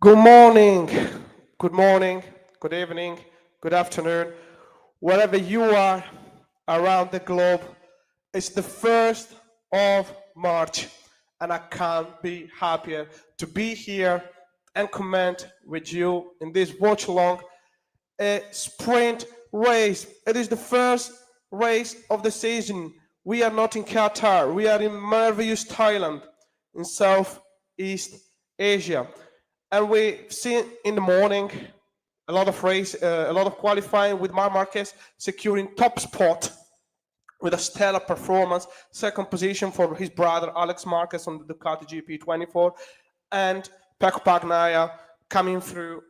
Good morning, good morning, good evening, good afternoon, wherever you are around the globe. It's the 1st of March, and I can't be happier to be here and comment with you in this watch along a sprint race. It is the first race of the season. We are not in Qatar, we are in marvelous Thailand in Southeast Asia. And we've seen in the morning a lot of qualifying with Marc Márquez securing top spot with a stellar performance, second position for his brother Álex Márquez on the Ducati GP24, and Pecco Bagnaia coming through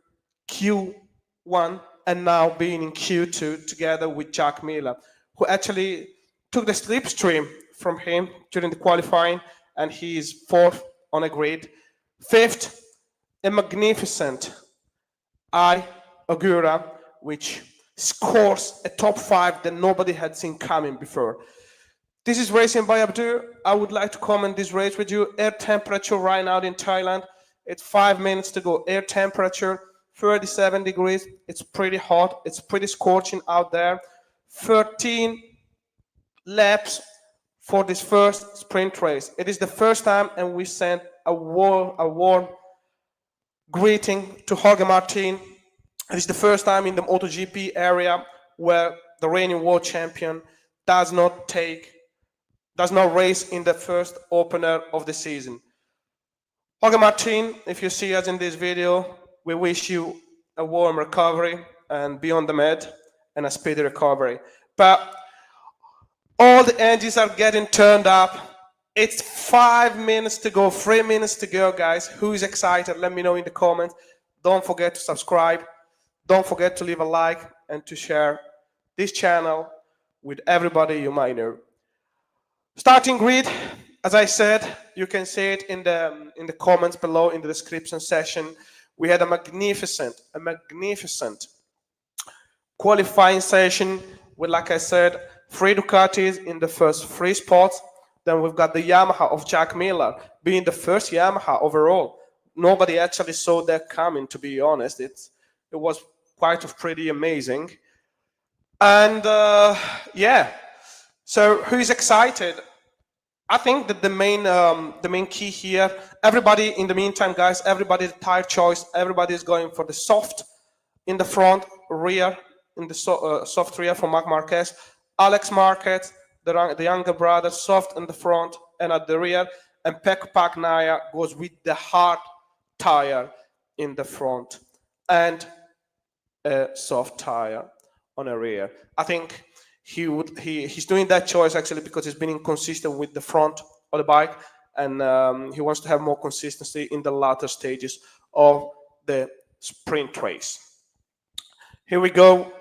Q1 and now being in Q2 together with Jack Miller, who actually took the slipstream from him during the qualifying, and he is fourth on a grid. Fifth, a magnificent Ogura, which scores a top five that nobody had seen coming before. This is Racing by Abdur. I would like to comment this race with you. Air temperature right now in Thailand, it's 5 minutes to go. Air temperature, 37 degrees. It's pretty hot. It's pretty scorching out there. 13 laps for this first sprint race. It is the first time, and we sent a warm greeting to Jorge Martin. It is the first time in the MotoGP area where the reigning world champion does not race in the first opener of the season. Jorge Martin, if you see us in this video, we wish you a warm recovery and be on the med and a speedy recovery. But all the engines are getting turned up. It's 5 minutes to go, 3 minutes to go, guys. Who is excited? Let me know in the comments. Don't forget to subscribe. Don't forget to leave a like and to share this channel with everybody you might know. Starting grid, as I said, you can see it in the comments below in the description section. We had a magnificent qualifying session with, like I said, 3 Ducatis in the first 3 spots. Then we've got the Yamaha of Jack Miller being the first Yamaha overall. Nobody actually saw that coming, to be honest. It was quite pretty amazing. And yeah, so who's excited? I think that the main key here, everybody in the meantime, guys, everybody's tire choice, everybody is going for the soft in the front rear, in the soft rear for Marc Márquez. Álex Márquez, the younger brother, soft in the front and at the rear, and Pecco Bagnaia goes with the hard tire in the front and a soft tire on the rear. I think he's doing that choice actually because he's been inconsistent with the front of the bike, and he wants to have more consistency in the latter stages of the sprint race. Here we go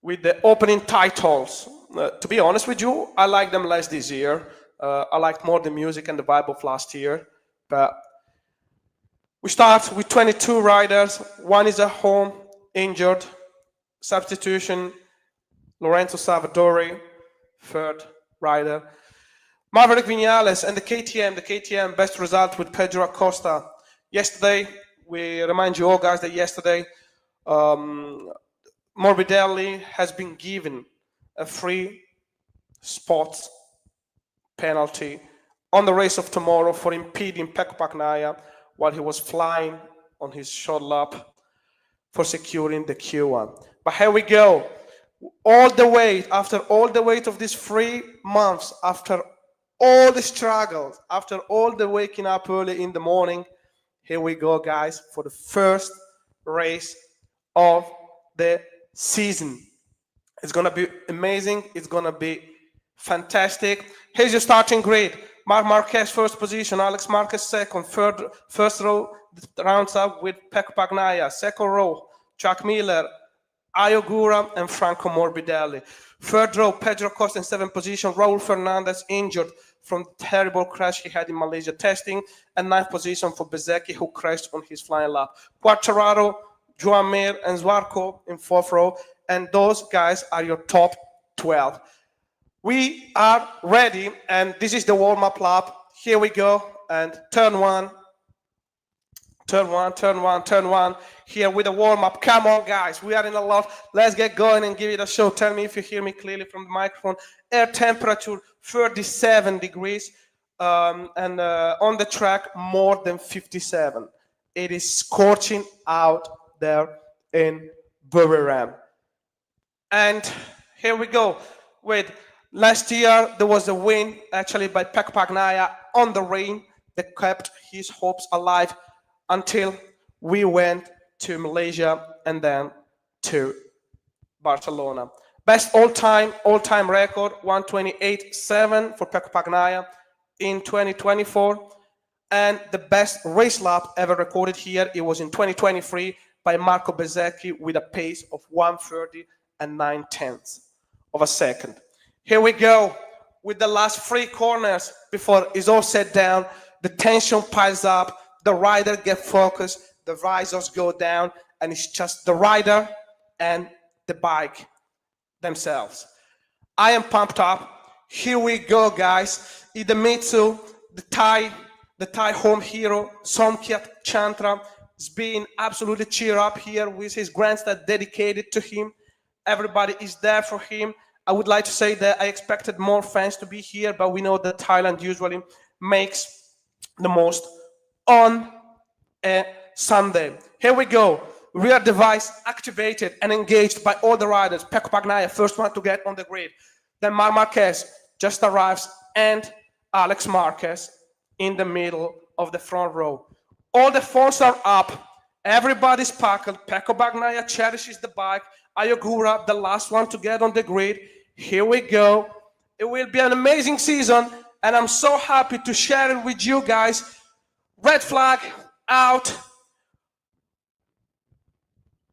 with the opening titles. To be honest with you, I like them less this year. I liked more the music and the vibe of last year. But we start with 22 riders. One is at home, injured. Substitution, Lorenzo Savadori, third rider. Maverick Vinales and the KTM, best result with Pedro Acosta. Yesterday, we remind you all, guys, that yesterday, Morbidelli has been given a free spot penalty on the race of tomorrow for impeding Pecco Bagnaia while he was flying on his short lap for securing the Q1. But here we go. After all the wait of these 3 months, after all the struggles, after all the waking up early in the morning, here we go, guys, for the first race of the season. It's going to be amazing. It's going to be fantastic. Here's your starting grid. Marc Márquez, first position. Álex Márquez, second. First row rounds up with Pecco Bagnaia. Second row, Jack Miller, Ogura, and Franco Morbidelli. Third row, Pedro Acosta in 7th position. Raúl Fernandez, injured from the terrible crash he had in Malaysia testing. And 9th position for Bezzecchi, who crashed on his flying lap. Quartararo, Joan Mir, and Zarco in 4th row. And those guys are your top 12. We are ready, and this is the warm-up lap. Here we go, and turn 1, Turn one. Here with the warm-up. Come on, guys. We are in a lot. Let's get going and give it a show. Tell me if you hear me clearly from the microphone. Air temperature, 37 degrees. And on the track, more than 57. It is scorching out there in Buriram. And here we go. With last year, there was a win, actually, by Pecco Bagnaia on the rain that kept his hopes alive until we went to Malaysia and then to Barcelona. Best all-time record, 128.7 for Pecco Bagnaia in 2024. And the best race lap ever recorded here, it was in 2023 by Marco Bezzecchi with a pace of 1:30 and 9/10 of a second. Here we go with the last 3 corners before it's all set down. The tension piles up. The rider gets focused, the visors go down, and it's just the rider and the bike themselves. I am pumped up. Here we go, guys. Idemitsu, the Thai home hero, Somkiat Chantra, is being absolutely cheered up here with his grandstand dedicated to him. Everybody is there for him. I would like to say that I expected more fans to be here, but we know that Thailand usually makes the most on a Sunday. Here we go. Rear device activated and engaged by all the riders. Pecco Bagnaia, first one to get on the grid. Then Marc Márquez just arrives and Álex Márquez in the middle of the front row. All the phones are up. Everybody's packed. Pecco Bagnaia cherishes the bike. Ogura, the last one to get on the grid. Here we go. It will be an amazing season, and I'm so happy to share it with you guys. Red flag out.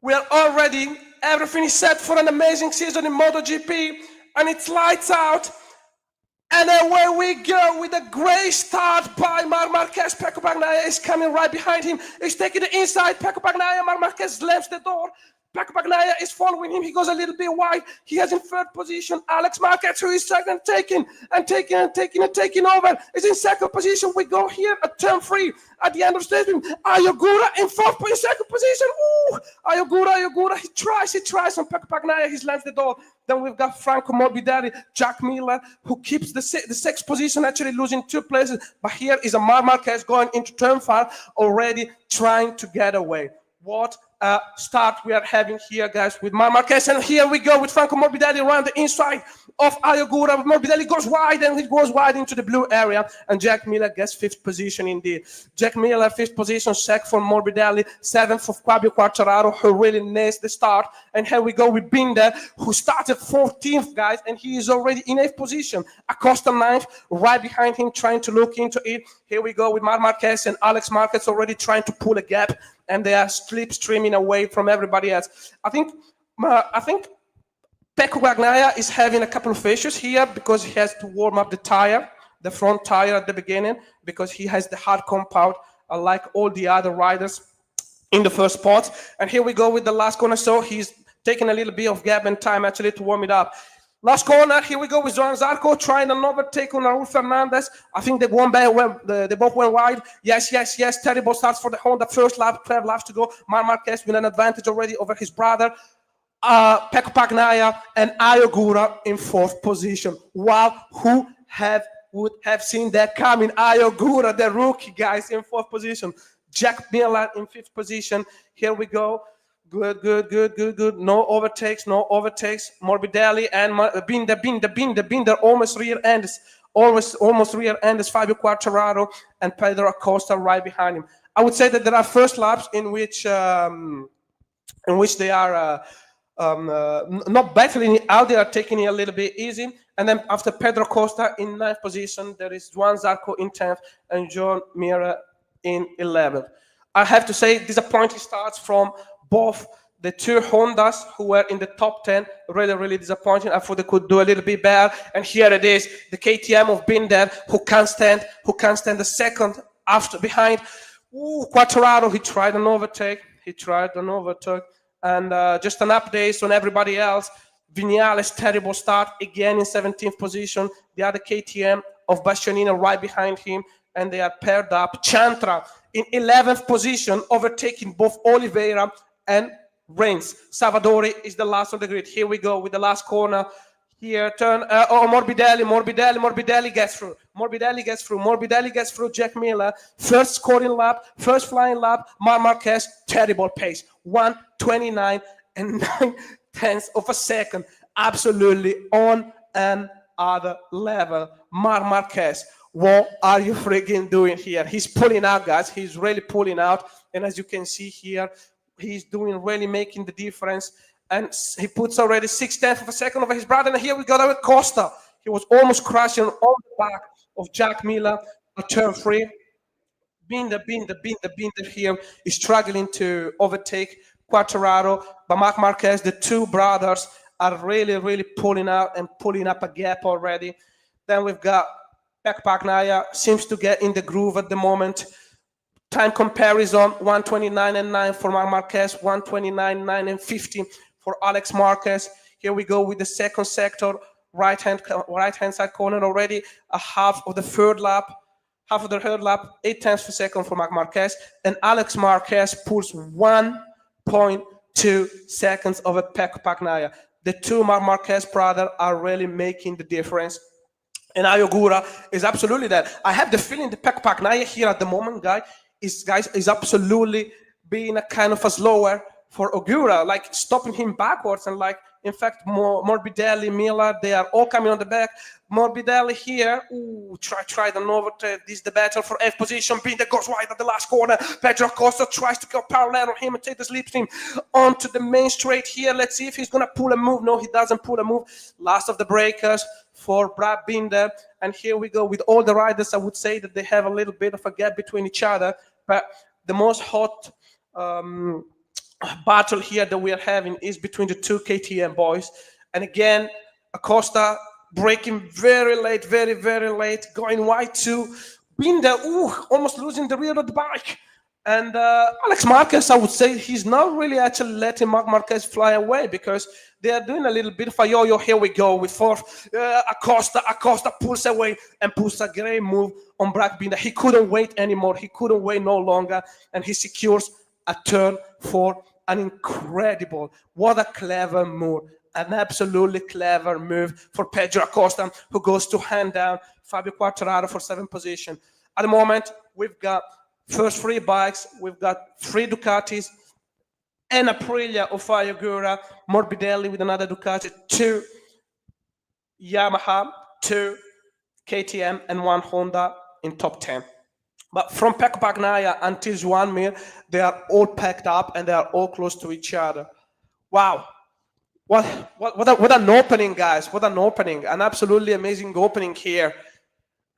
We are all ready. Everything is set for an amazing season in MotoGP, and it's lights out. And away we go with a great start by Marc Márquez. Pecco Bagnaia is coming right behind him. He's taking the inside. Pecco Bagnaia, Marc Márquez slams the door. Pecco Bagnaia is following him. He goes a little bit wide. He has in third position Álex Márquez, who is second, taking over. Is in second position. We go here at turn 3 at the end of the station. Ogura in second position. Ooh, Ogura. He tries on Pecco Bagnaia. He slams the door. Then we've got Franco Morbidelli, Jack Miller, who keeps the sixth position, actually losing 2 places. But here is a Marc Márquez going into turn 5, already trying to get away. What a start we are having here, guys, with Marc Márquez. And here we go with Franco Morbidelli around the inside of Ogura. Morbidelli goes wide, and he goes wide into the blue area. And Jack Miller gets 5th position indeed. Jack Miller, 5th position, 2nd for Morbidelli, 7th for Fabio Quartararo, who really nails the start. And here we go with Binder, who started 14th, guys, and he is already in 8th position. Acosta 9th, right behind him, trying to look into it. Here we go with Marc Márquez and Álex Márquez already trying to pull a gap, and they are slipstreaming away from everybody else. I think Pecco Bagnaia is having a couple of issues here because he has to warm up the front tire at the beginning, because he has the hard compound, like all the other riders in the first spot. And here we go with the last corner, so he's taking a little bit of gap and time actually to warm it up. Last corner, here we go with Zarco trying an overtake on Raúl Fernandez. I think they both went wide. Yes. Terrible starts for the Honda. First lap, 12 laps to go. Marc Márquez with an advantage already over his brother. Pecco Bagnaia and Ogura in 4th position. Wow, who would have seen that coming? Ogura, the rookie, guys, in 4th position. Jack Miller in 5th position. Here we go. Good. No overtakes. Morbidelli and Binder almost rear ends. Almost rear ends Fabio Quartararo and Pedro Acosta right behind him. I would say that there are first laps in which they are not battling it out. They are taking it a little bit easy. And then after Pedro Acosta in 9th position, there is Joan Zarco in 10th and John Mira in 11th. I have to say disappointing starts from both the 2 Hondas who were in the top 10. Really disappointing. I thought they could do a little bit better. And here it is, the KTM of Binder, who can't stand the second after behind. Quartararo, he tried an overtake. And just an update on everybody else. Viñales, terrible start, again in 17th position. The other KTM of Bastianini right behind him, and they are paired up. Chantra in 11th position, overtaking both Oliveira and Reigns. Savadori is the last of the grid. Here we go with the last corner. Here, turn, Morbidelli gets through. Morbidelli gets through Jack Miller. First scoring lap, first flying lap. Marc Márquez, terrible pace. 1:29 and 9/10 of a second. Absolutely on another level. Marc Márquez, what are you freaking doing here? He's pulling out, guys. He's really pulling out. And as you can see here, he's doing really making the difference. And he puts already 6/10 of a second over his brother. And here we got Acosta. He was almost crashing on the back of Jack Miller at turn 3. Binder here is struggling to overtake Quartararo. But Marc Márquez, the two brothers, are really pulling out and pulling up a gap already. Then we've got Bagnaia, seems to get in the groove at the moment. Time comparison, 1:29 and 9 for Marc Márquez, 1:29, 9 and 15 for Álex Márquez. Here we go with the second sector, right hand side corner already, a half of the third lap, 8/10 per second for Marc Márquez, and Álex Márquez pulls 1.2 seconds over Bagnaia. The two Marc Márquez brothers are really making the difference. And Ogura is absolutely that. I have the feeling the Bagnaia here at the moment, guys, is absolutely being a kind of a slower for Ogura, like stopping him backwards. And like, in fact, Morbidelli, Miller, they are all coming on the back. Morbidelli here, try the overtake. This is the battle for F position. Binder goes wide at the last corner. Pedro Acosta tries to go parallel on him and take the slipstream onto the main straight here. Let's see if he's gonna pull a move. No, he doesn't pull a move. Last of the breakers for Brad Binder. And here we go with all the riders. I would say that they have a little bit of a gap between each other, but the most hot battle here that we are having is between the two KTM boys. And again, Acosta braking very late, very late, going wide to Binder, almost losing the rear of the bike. And Álex Márquez, I would say he's not really actually letting Marc Márquez fly away, because they are doing a little bit of a yo-yo. Here we go with fourth. Acosta pulls away and pulls a great move on Brad Binder. He couldn't wait anymore. He couldn't wait no longer. And he secures a turn 4. An incredible, what a clever move. An absolutely clever move for Pedro Acosta, who goes to hand down Fabio Quartararo for 7th position. At the moment, we've got first 3 bikes. We've got 3 Ducatis, and Aprilia of Ogura, Morbidelli with another Ducati, 2 Yamaha, 2 KTM, and 1 Honda in top 10. But from Bagnaia until Joan Mir, they are all packed up and they are all close to each other. Wow. What an opening, guys. What an opening. An absolutely amazing opening here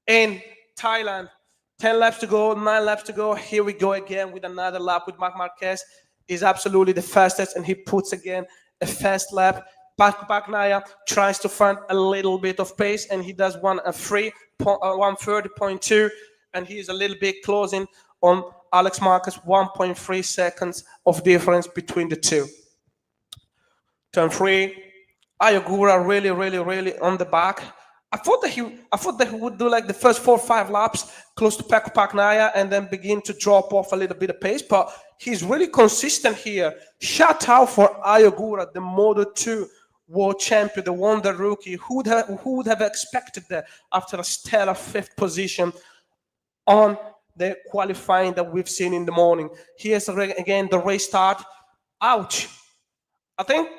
in Thailand. 10 laps to go, 9 laps to go. Here we go again with another lap with Marc Márquez. Is absolutely the fastest, and he puts again a fast lap. Bagnaia tries to find a little bit of pace, and he does 1:30.2. And he is a little bit closing on Álex Márquez, 1.3 seconds of difference between the two. Turn 3, Ogura really on the back. I thought that he would do like the first 4 or 5 laps close to Bagnaia and then begin to drop off a little bit of pace, but he's really consistent here. Shout out for Ogura, the Moto2 world champion, the Wonder rookie. Who would have expected that after a stellar 5th position on the qualifying that we've seen in the morning. Here's again the race start. Ouch. I think,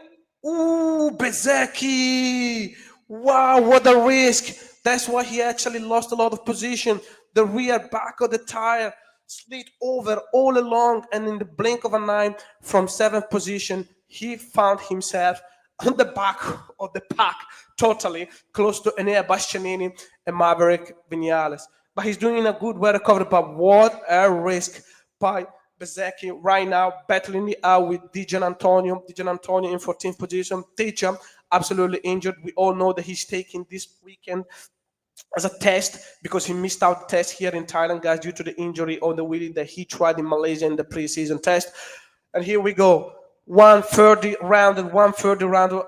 Bezzecchi. Wow, what a risk. That's why he actually lost a lot of position. The rear back of the tire slid over all along, and in the blink of an eye from 7th position, he found himself on the back of the pack, totally close to Enea Bastianini and Maverick Viñales. But he's doing a good way recovery. But what a risk by Bezzecchi right now, battling it out with Di Giannantonio. Di Giannantonio in 14th position. Teacher absolutely injured. We all know that he's taking this weekend as a test because he missed out the test here in Thailand, guys, due to the injury on the wheelie that he tried in Malaysia in the preseason test. And here we go. 1:30 round with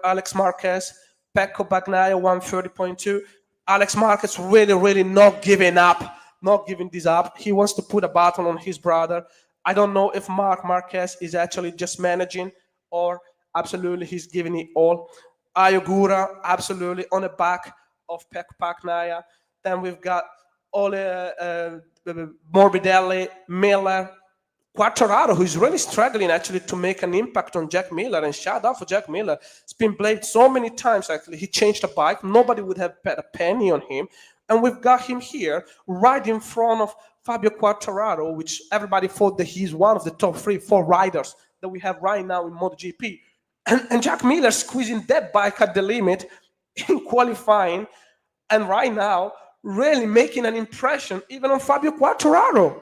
Álex Márquez. Pecco Bagnaia, 1:30.2. Álex Márquez really not giving up. not giving this up. He wants to put a button on his brother. I don't know if Marc Márquez is actually just managing or absolutely he's giving it all. Ogura absolutely on the back of Bagnaia. Then we've got Morbidelli, Miller, Quartararo, who's really struggling actually to make an impact on Jack Miller, and shout out for Jack Miller. It's been blamed so many times actually. He changed the bike. Nobody would have bet a penny on him. And we've got him here right in front of Fabio Quartararo, which everybody thought that he's one of the top 3-4 riders that we have right now in MotoGP. And Jack Miller squeezing that bike at the limit in qualifying, and right now really making an impression even on Fabio Quartararo.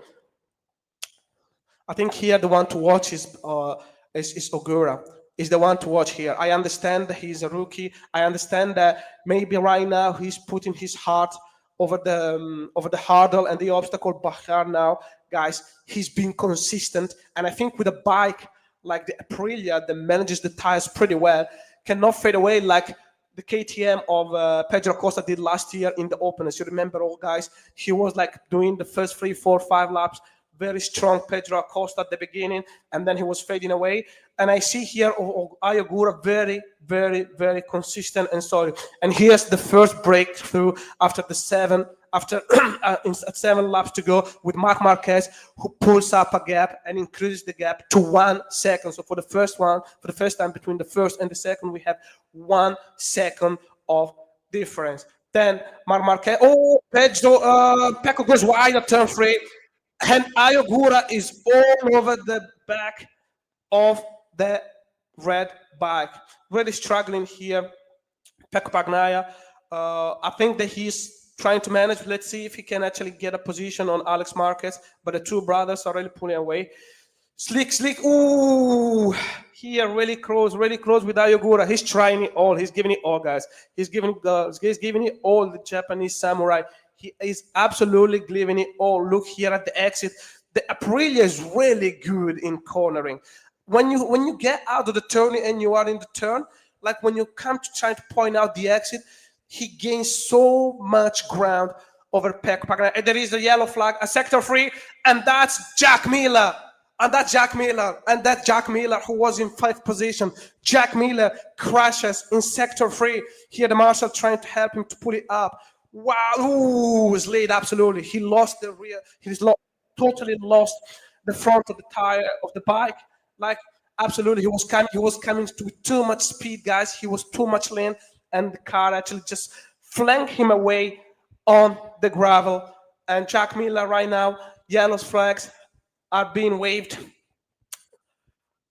I think here the one to watch is Ogura. Is the one to watch here. I understand that he's a rookie. I understand that maybe right now he's putting his heart over the hurdle and the obstacle. But here now, guys, he's been consistent, and I think with a bike like the Aprilia that manages the tires pretty well, cannot fade away like the KTM of Pedro Acosta did last year in the Openers. You remember, all guys, he was like doing the first 3, 4, 5 laps, very strong Pedro Acosta at the beginning, and then he was fading away. And I see here Ogura very, very, very consistent and solid. And here's the first breakthrough after the 7 laps to go with Marc Márquez, who pulls up a gap and increases the gap to 1 second. So for the first time between the first and the second, we have 1 second of difference. Then Marc Márquez, Pecco goes wide at turn 3, and Ogura is all over the back of the red bike. Really struggling here, Pecco Bagnaia. I think that he's trying to manage. Let's see if he can actually get a position on Álex Márquez, but the two brothers are really pulling away. Slick. Ooh, here really close with Ogura. He's trying it all. He's giving it all, guys. He's giving it all, the Japanese samurai. He is absolutely giving it all. Look here at the exit. The Aprilia is really good in cornering. When you get out of the turn and you are in the turn, like when you come to try to point out the exit, he gains so much ground over Pecco Bagnaia. And there is a yellow flag, a sector 3, and that's Jack Miller. And that's Jack Miller who was in 5th position. Jack Miller crashes in sector 3. Here the marshal trying to help him to pull it up. Wow, was late, absolutely. He lost the rear. Totally lost the front of the tire of the bike. Like, absolutely, he was coming to too much speed, guys. He was too much lane, and the car actually just flanked him away on the gravel. And Jack Miller right now, yellow flags are being waved.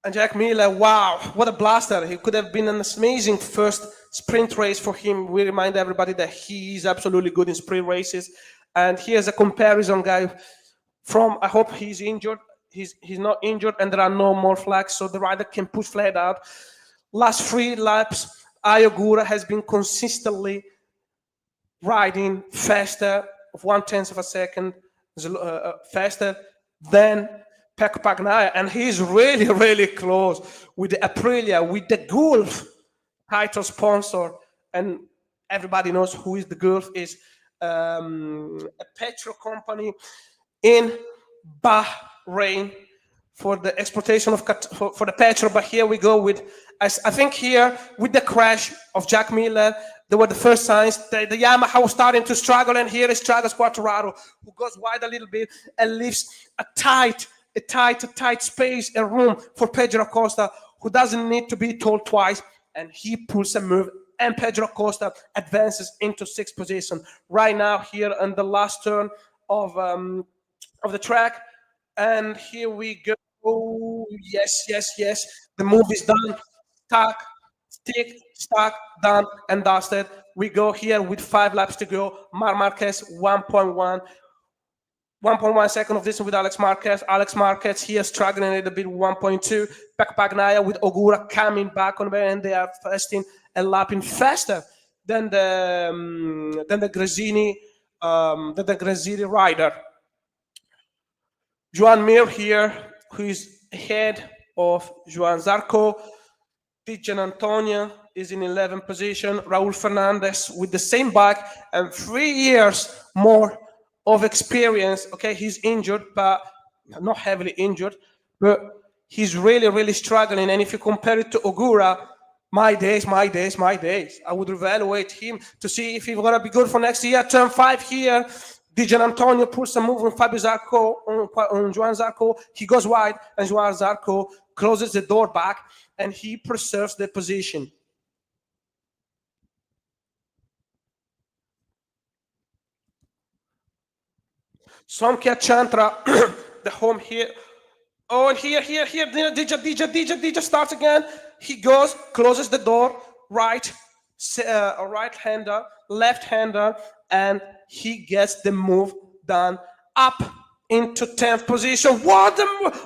And Jack Miller, wow, what a blaster. He could have been an amazing first sprint race for him. We remind everybody that he is absolutely good in sprint races. And here's a comparison, guy, from, I hope he's injured. He's not injured, and there are no more flags, so the rider can push flat out. Last 3 laps, Ogura has been consistently riding faster, of 1/10 of a second faster than Pecco Bagnaia, and he's really, really close with the Aprilia, with the Gulf title sponsor, and everybody knows who is the Gulf is, a petrol company in Bahrain for the exploitation of for the petrol. But here we go with, I think here with the crash of Jack Miller, there were the first signs that the Yamaha was starting to struggle, and here is Quartararo, who goes wide a little bit and leaves a tight space and room for Pedro Acosta, who doesn't need to be told twice, and he pulls a move, and Pedro Acosta advances into 6th position. Right now here on the last turn of the track, and here we go. Oh, yes. The move is done. Stuck, done and dusted. We go here with 5 laps to go. Marc Márquez 1.1 second of distance with Álex Márquez. Álex Márquez here struggling a little bit with 1.2. Pecco Bagnaia with Ogura coming back on the way, and they are fasting and lapping faster than the Gresini rider. Joan Mir here, who is ahead of Joan Zarco. Tijan Antonio is in 11th position. Raúl Fernandez with the same bike and 3 years more of experience. Okay, he's injured, but not heavily injured, but he's really, really struggling. And if you compare it to Ogura, my days, my days, my days. I would evaluate him to see if he's gonna be good for next year. Turn 5 here. Di Gian Antonio pulls a move on Fabio Zarco, on Joan Zarco. He goes wide, and Joan Zarco closes the door back, and he preserves the position. Somkia Chantra, the home here. Oh, and here, Dija starts again. He goes, closes the door, right, a right-hander, left-hander, and he gets the move done up into 10th position. What?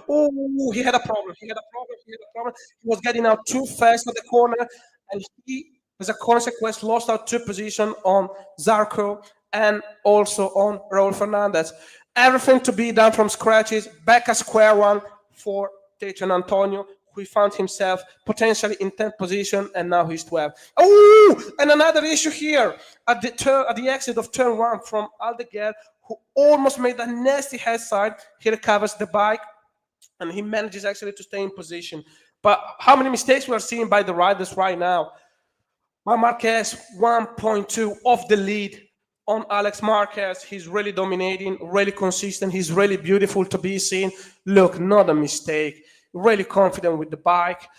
Oh, he had a problem. He had a problem. He had a problem. He was getting out too fast at the corner, and he, as a consequence, lost out 2 position on Zarco and also on Raul Fernandez. Everything to be done from scratch is back at square one for Gian Antonio, who found himself potentially in 10th position, and now he's 12th. Oh, and another issue here at the exit of turn 1 from Aldeguer, who almost made a nasty head side. He recovers the bike, and he manages actually to stay in position. But how many mistakes we are seeing by the riders right now? Marc Márquez, 1.2 off the lead on Álex Márquez. He's really dominating, really consistent. He's really beautiful to be seen. Look, not a mistake. Really confident with the bike.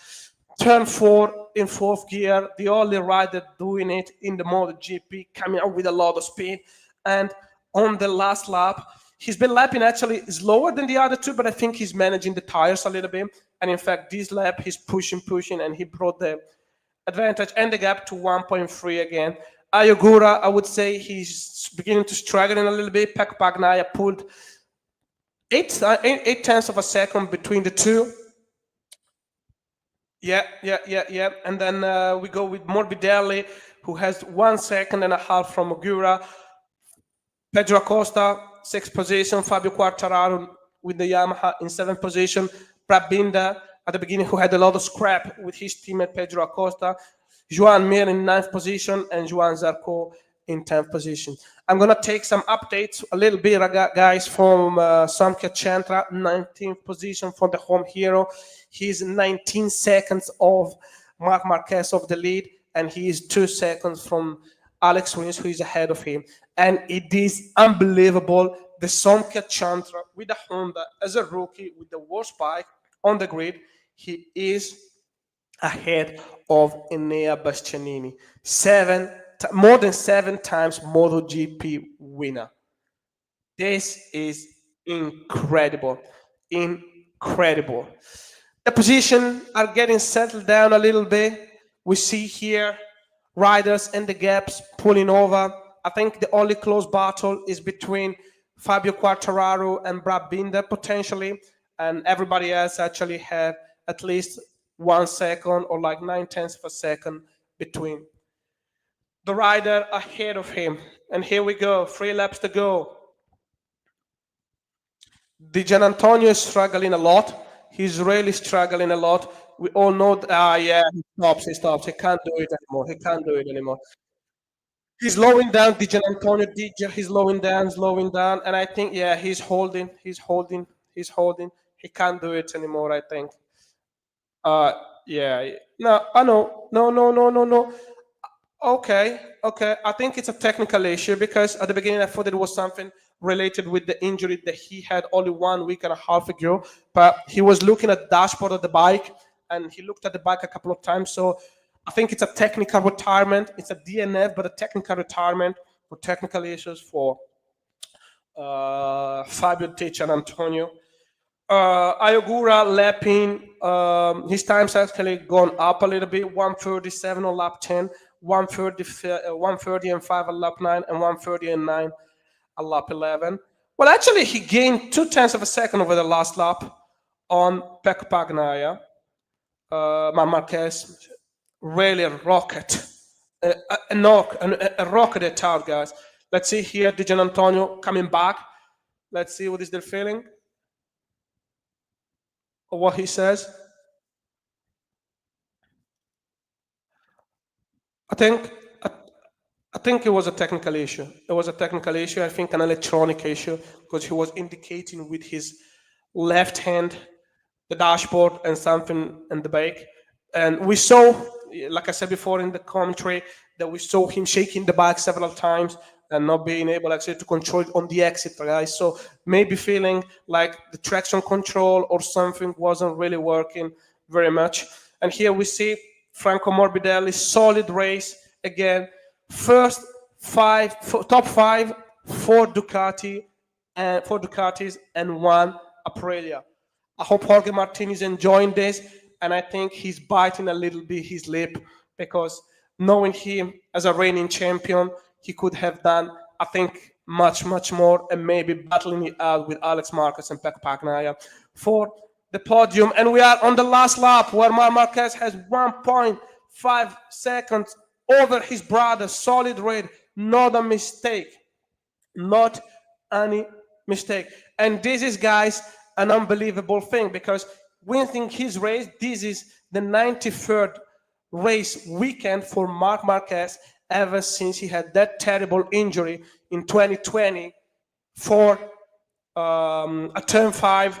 Turn 4 in 4th gear. The only rider doing it in the MotoGP, coming out with a lot of speed. And on the last lap, he's been lapping actually slower than the other 2, but I think he's managing the tires a little bit. And in fact, this lap, he's pushing, and he brought the advantage and the gap to 1.3 again. Ogura, I would say he's beginning to struggle in a little bit. Bagnaia pulled 8 tenths of a second between the 2. Yeah. And then we go with Morbidelli, who has 1.5 seconds from Ogura. Pedro Acosta, 6th position. Fabio Quartararo with the Yamaha in 7th position. Brabinda at the beginning, who had a lot of scrap with his teammate Pedro Acosta. Joan Mir in 9th position, and Joan Zarco in 10th position. I'm going to take some updates a little bit, guys, from Somkia Chantra, 19th position for the home hero. He's 19 seconds of Marc Márquez of the lead, and he is 2 seconds from Alex Rins, who is ahead of him. And it is unbelievable. The Somkia Chantra with the Honda as a rookie with the worst bike on the grid, he is ahead of Enea Bastianini. More than 7 times MotoGP winner. This is incredible. Incredible. The positions are getting settled down a little bit. We see here riders and the gaps pulling over. I think the only close battle is between Fabio Quartararo and Brabinda potentially, and everybody else actually have at least 1 second or like 9 tenths of a second between the rider ahead of him. And here we go, 3 laps to go. Di Gian Antonio is struggling a lot. He's really struggling a lot. We all know, he stops. He can't do it anymore. He's slowing down, Di Gian Antonio, he's slowing down. And I think, he's holding. He can't do it anymore, I think. No, I know. No. Okay. I think it's a technical issue because at the beginning I thought it was something related with the injury that he had only 1 week and a half ago. But he was looking at the dashboard of the bike and he looked at the bike a couple of times. So I think it's a technical retirement. It's a DNF, but a technical retirement for technical issues for Fabio Di Antonio. Ogura lapping, his time's actually gone up a little bit. 1:37 on lap 10, 1:30 and 5 on lap 9, and 1:30 and 9 on lap 11. Well, actually, he gained 2 tenths of a second over the last lap on Pecco Bagnaia. Marc Márquez really rocket, a rocketed out, guys. Let's see here, Di Gian Antonio coming back. Let's see what is their feeling. Or what he says. I think think it was a technical issue. It was a technical issue. I think an electronic issue because he was indicating with his left hand the dashboard and something in the back. And we saw, like I said before in the commentary, that we saw him shaking the bike several times and not being able actually to control it on the exit, guys. So maybe feeling like the traction control or something wasn't really working very much. And here we see Franco Morbidelli, solid race again. First top five, four Ducatis and one Aprilia. I hope Jorge Martin is enjoying this, and I think he's biting a little bit his lip because knowing him as a reigning champion, he could have done, I think, much, much more and maybe battling it out with Álex Márquez and Marc Márquez for the podium. And we are on the last lap where Marc Márquez has 1.5 seconds over his brother. Solid race, not a mistake. Not any mistake. And this is, guys, an unbelievable thing because winning his race, this is the 93rd race weekend for Marc Márquez ever since he had that terrible injury in 2020 for a turn 4,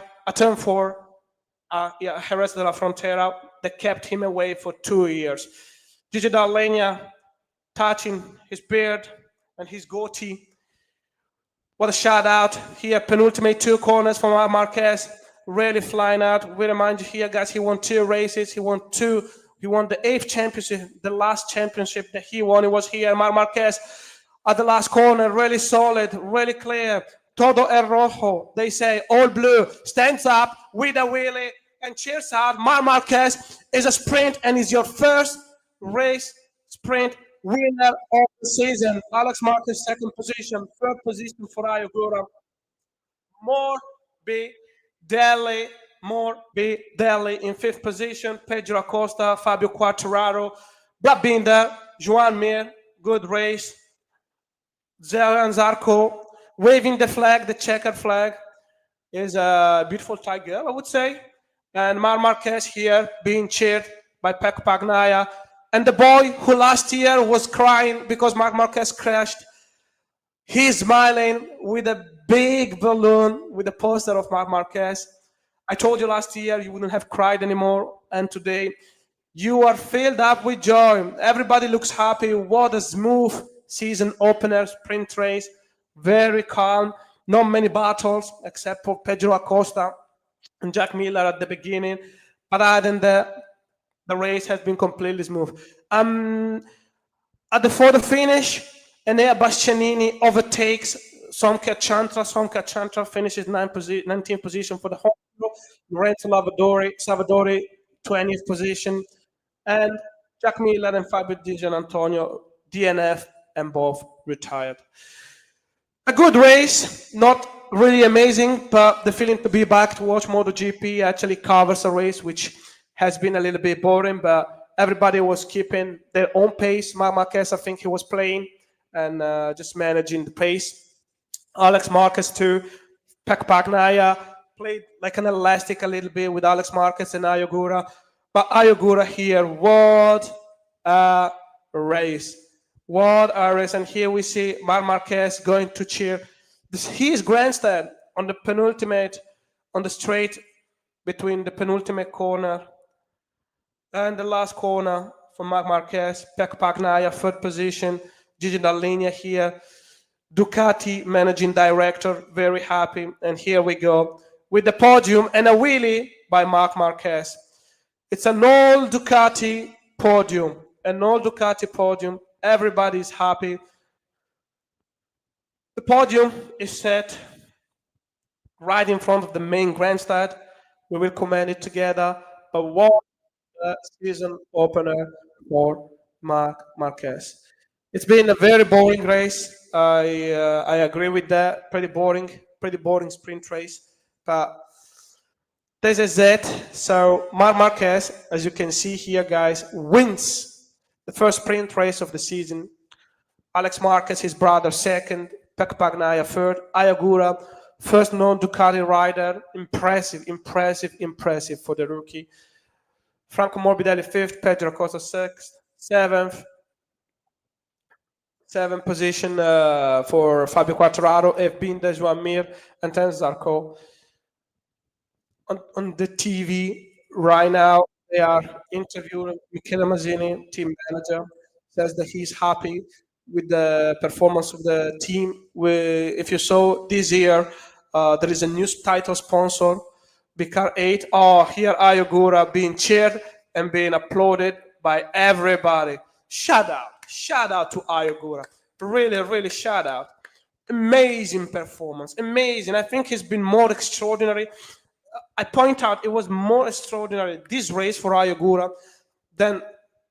Jerez de la Frontera that kept him away for 2 years. Gigi Dall'Egna touching his beard and his goatee. What a shout out here, penultimate 2 corners from Marc Márquez, really flying out. We remind you here, guys, he won 2 races. He won the 8th championship, the last championship that he won. It was here, Marc Márquez at the last corner, really solid, really clear. Todo el rojo, they say, all blue, stands up with a wheelie and cheers out. Marc Márquez is a sprint and is your first race sprint winner of the season. Álex Márquez, 2nd position, 3rd position for Ogura. Morbidelli in 5th position. Pedro Acosta, Fabio Quartararo, Brad Binder, Joan Mir, good race. Zarco waving the flag, the checkered flag, is a beautiful Thai girl, I would say. And Marc Márquez here being cheered by Marc Bagnaia. And the boy who last year was crying because Marc Márquez crashed, he's smiling with a big balloon with a poster of Marc Márquez. I told you last year you wouldn't have cried anymore, and today you are filled up with joy. Everybody looks happy. What a smooth season opener, sprint race, very calm, not many battles except for Pedro Acosta and Jack Miller at the beginning. But other than that, the race has been completely smooth. For the finish, Enea Bastianini overtakes Somke Chantra finishes 19th position for the whole group. Lorenzo Savadori, 20th position. And Jack Miller and Fabio Di Gianantonio, DNF, and both retired. A good race, not really amazing, but the feeling to be back to watch MotoGP actually covers a race which has been a little bit boring, but everybody was keeping their own pace. Marc Márquez, I think he was playing and just managing the pace. Álex Márquez too. Marc Bagnaia played like an elastic a little bit with Álex Márquez and Ogura. But Ogura here, what a race. What a race. And here we see Marc Márquez going to cheer his grandstand on the penultimate, on the straight between the penultimate corner and the last corner for Marc Márquez. Marc Bagnaia, 3rd position. Gigi Dall'Egna here. Ducati managing director, very happy. And here we go with the podium and a wheelie by Marc Márquez. It's an all Ducati podium. An all Ducati podium. Everybody's happy. The podium is set right in front of the main grandstand. We will comment it together. But what a season opener for Marc Márquez. It's been a very boring race. I agree with that. Pretty boring sprint race. But this is it. So Marc Márquez, as you can see here, guys, wins the first sprint race of the season. Álex Márquez, his brother, 2nd. Marc Bagnaia, 3rd. Ogura, first non-Ducati rider. Impressive for the rookie. Franco Morbidelli, 5th. Pedro Acosta, 6th. 7th. Seventh position for Fabio Quartararo, F. Des Joan Mir, and then Zarco. On the TV right now, they are interviewing Michele Mazzini, team manager, says that he's happy with the performance of the team. If you saw this year, there is a new title sponsor, Bicar 8. Oh, here Ogura being cheered and being applauded by everybody. Shout out to Ogura. Really, really shout out. Amazing performance, amazing. I think he's been more extraordinary. I point out it was more extraordinary this race for Ogura than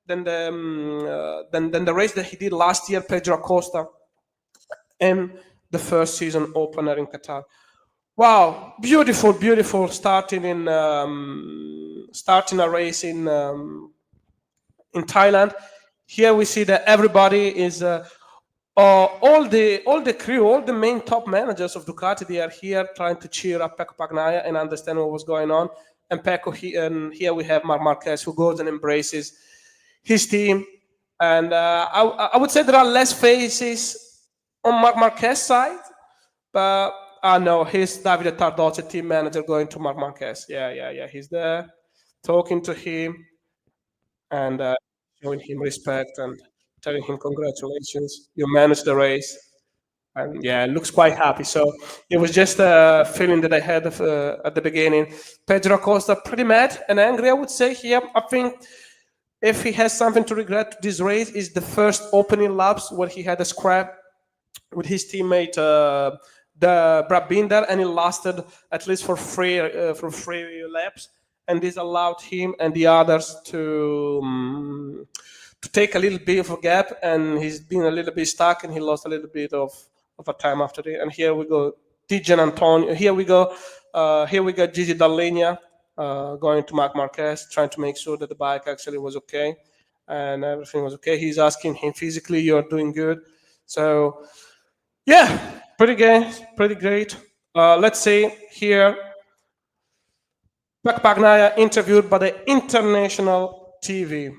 than the race that he did last year, Pedro Acosta, and the first season opener in Qatar. Wow, beautiful starting starting a race in Thailand. Here we see that everybody is all the crew, all the main top managers of Ducati, they are here trying to cheer up Pecco Bagnaia and understand what was going on. And and here we have Marc Márquez, who goes and embraces his team. And I would say there are less faces on Marc Márquez's side, but I know he's Davide Tardozzi, team manager, going to Marc Márquez. Yeah. He's there talking to him and showing him respect and telling him congratulations, you managed the race. And yeah, looks quite happy. So it was just a feeling that I had at the beginning. Pedro Acosta pretty mad and angry, I would say here. I think if he has something to regret this race is the first opening laps where he had a scrap with his teammate the Brad Binder, and it lasted at least for three laps, and this allowed him and the others to take a little bit of a gap, and he's been a little bit stuck, and he lost a little bit of a time after it. And here we go, Dijan Antonio. Here we go Gigi Dall'Igna going to Marc Márquez, trying to make sure that the bike actually was okay and everything was okay. He's asking him physically, you're doing good. So yeah, pretty great. Let's see here. Pecco Bagnaia interviewed by the international TV.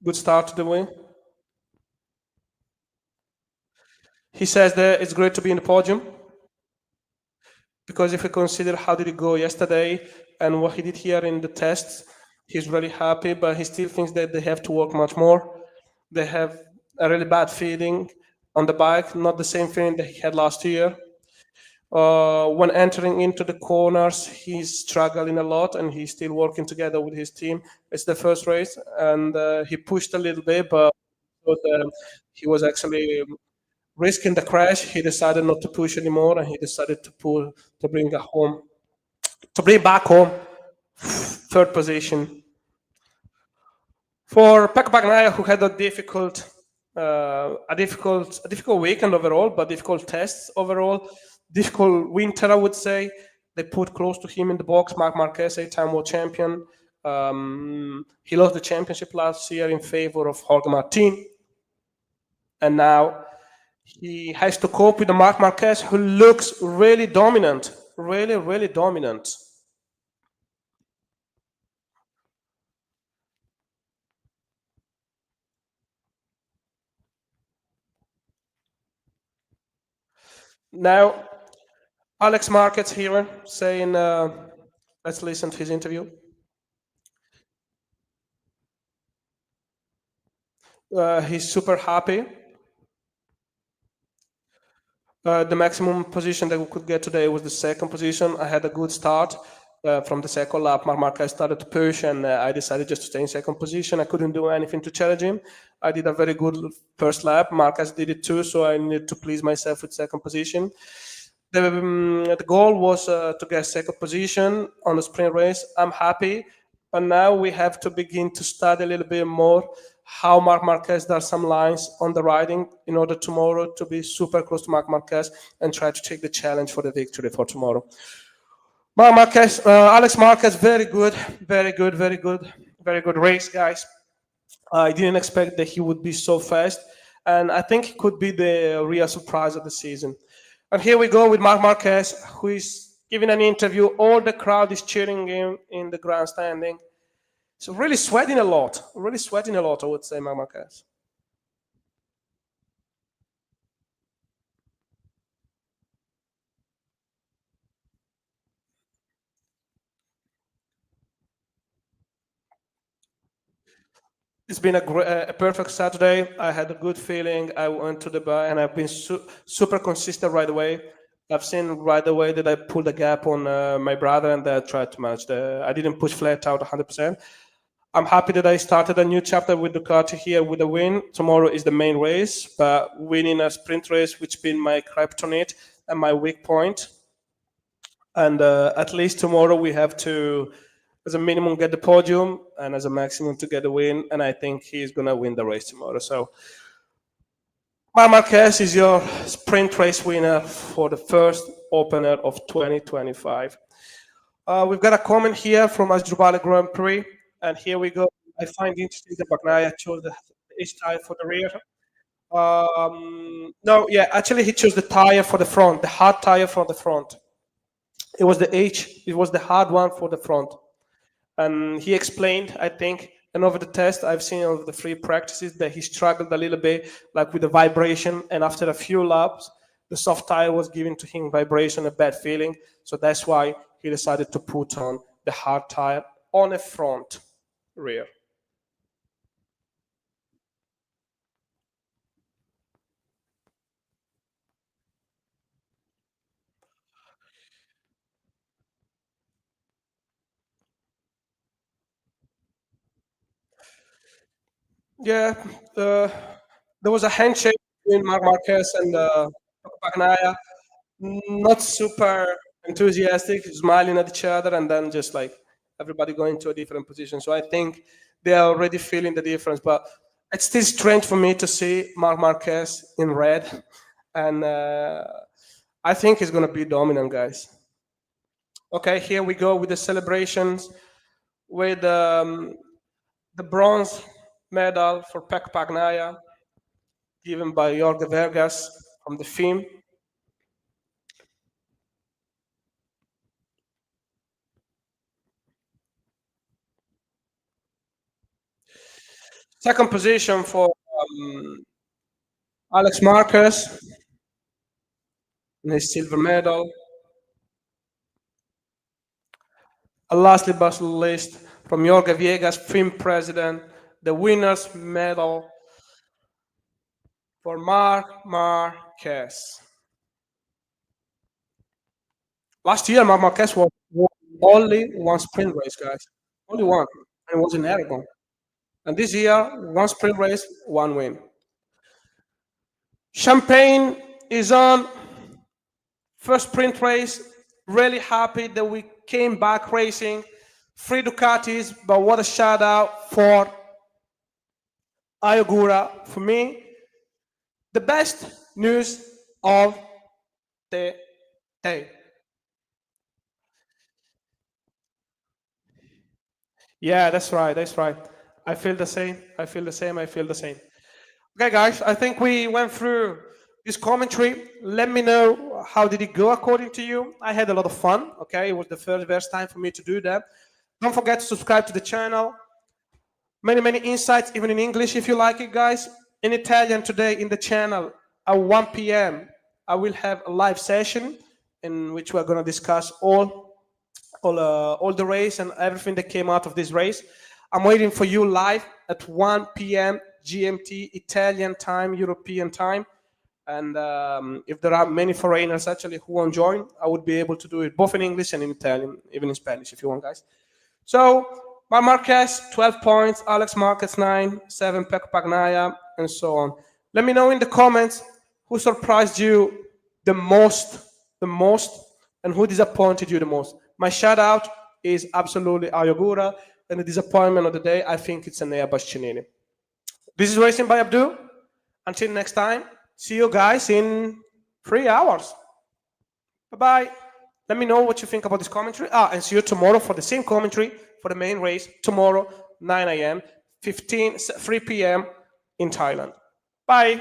Good start to the win. He says that it's great to be in the podium because if you consider how did it go yesterday and what he did here in the tests, he's really happy, but he still thinks that they have to work much more. They have a really bad feeling on the bike, not the same feeling that he had last year. When entering into the corners, he's struggling a lot, and he's still working together with his team. It's the first race, and he pushed a little bit, but he was actually risking the crash. He decided not to push anymore, and he decided to bring back home third position. For Pecco Bagnaia, who had a difficult weekend overall, but difficult tests overall, difficult winter, I would say. They put close to him in the box Marc Márquez, 8-time world champion. He lost the championship last year in favor of Jorge Martin. And now he has to cope with the Marc Márquez, who looks really dominant, really dominant. Now, Álex Márquez here saying, let's listen to his interview. He's super happy. The maximum position that we could get today was the second position. I had a good start from the second lap. Marc Márquez started to push, and I decided just to stay in second position. I couldn't do anything to challenge him. I did a very good first lap. Márquez did it too, so I needed to please myself with second position. The goal was to get second position on the sprint race. I'm happy, but now we have to begin to study a little bit more how Marc Márquez does some lines on the riding in order tomorrow to be super close to Marc Márquez and try to take the challenge for the victory for tomorrow. Álex Márquez, very good race, guys. I didn't expect that he would be so fast, and I think he could be the real surprise of the season. And here we go with Marc Márquez, who is giving an interview. All the crowd is cheering him in the grandstanding. So really sweating a lot. Really sweating a lot, I would say, Marc Márquez. It's been a perfect Saturday. I had a good feeling. I went to the bar and I've been super consistent right away. I've seen right away that I pulled a gap on my brother and I tried to manage I didn't push flat out 100%. I'm happy that I started a new chapter with Ducati here with a win. Tomorrow is the main race, but winning a sprint race, which has been my kryptonite and my weak point. And at least tomorrow we have to, as a minimum, get the podium, and as a maximum to get the win. And I think he's gonna win the race tomorrow. So Marc Márquez is your sprint race winner for the first opener of 2025. We've got a comment here from Asdrubal Grand Prix, and here we go. I find it interesting that Bagnaia chose the H tire for the rear. No, yeah, actually he chose the tire for the front, the hard tire for the front. It was the H, it was the hard one for the front. And he explained, I think, and over the test, I've seen over the free practices that he struggled a little bit, like with the vibration. And after a few laps, the soft tire was giving to him vibration, a bad feeling. So that's why he decided to put on the hard tire on the front rear. Yeah, there was a handshake between Marc Márquez and Bagnaia. Not super enthusiastic, smiling at each other, and then just like everybody going to a different position. So I think they are already feeling the difference. But it's still strange for me to see Marc Márquez in red, and I think he's going to be dominant, guys. Okay, here we go with the celebrations with the bronze medal for Pec Bagnaia, given by Jorge Vergas from the FIM. Second position for Álex Márquez and his silver medal. And lastly but not least, from Jorge Viegas, FIM president, the winner's medal for Marc Márquez. Last year, Marc Márquez won only one sprint race, guys. Only one. And it was in Aragon. And this year, one sprint race, one win. Champagne is on. First sprint race. Really happy that we came back racing. 3 Ducatis, but what a shout out for Ogura. For me, the best news of the day. Yeah, that's right. That's right. I feel the same. I feel the same. I feel the same. Okay, guys, I think we went through this commentary. Let me know how did it go according to you. I had a lot of fun. Okay, it was the first time for me to do that. Don't forget to subscribe to the channel. Many insights, even in English, if you like it, guys. In Italian today in the channel at 1 p.m. I will have a live session in which we're going to discuss all the race and everything that came out of this race. I'm waiting for you live at 1 p.m. GMT, Italian time, European time. And if there are many foreigners actually who want to join, I would be able to do it both in English and in Italian, even in Spanish if you want, guys. So, Marc Márquez, 12 points, Álex Márquez, 9, 7, Pec Bagnaia, and so on. Let me know in the comments who surprised you the most, and who disappointed you the most. My shout out is absolutely Ogura, and the disappointment of the day, I think it's Enea Bastianini. This is Racing by Abdu. Until next time, see you guys in 3 hours. Bye-bye. Let me know what you think about this commentary. And see you tomorrow for the same commentary for the main race. Tomorrow, 9 a.m., 3 p.m. in Thailand. Bye.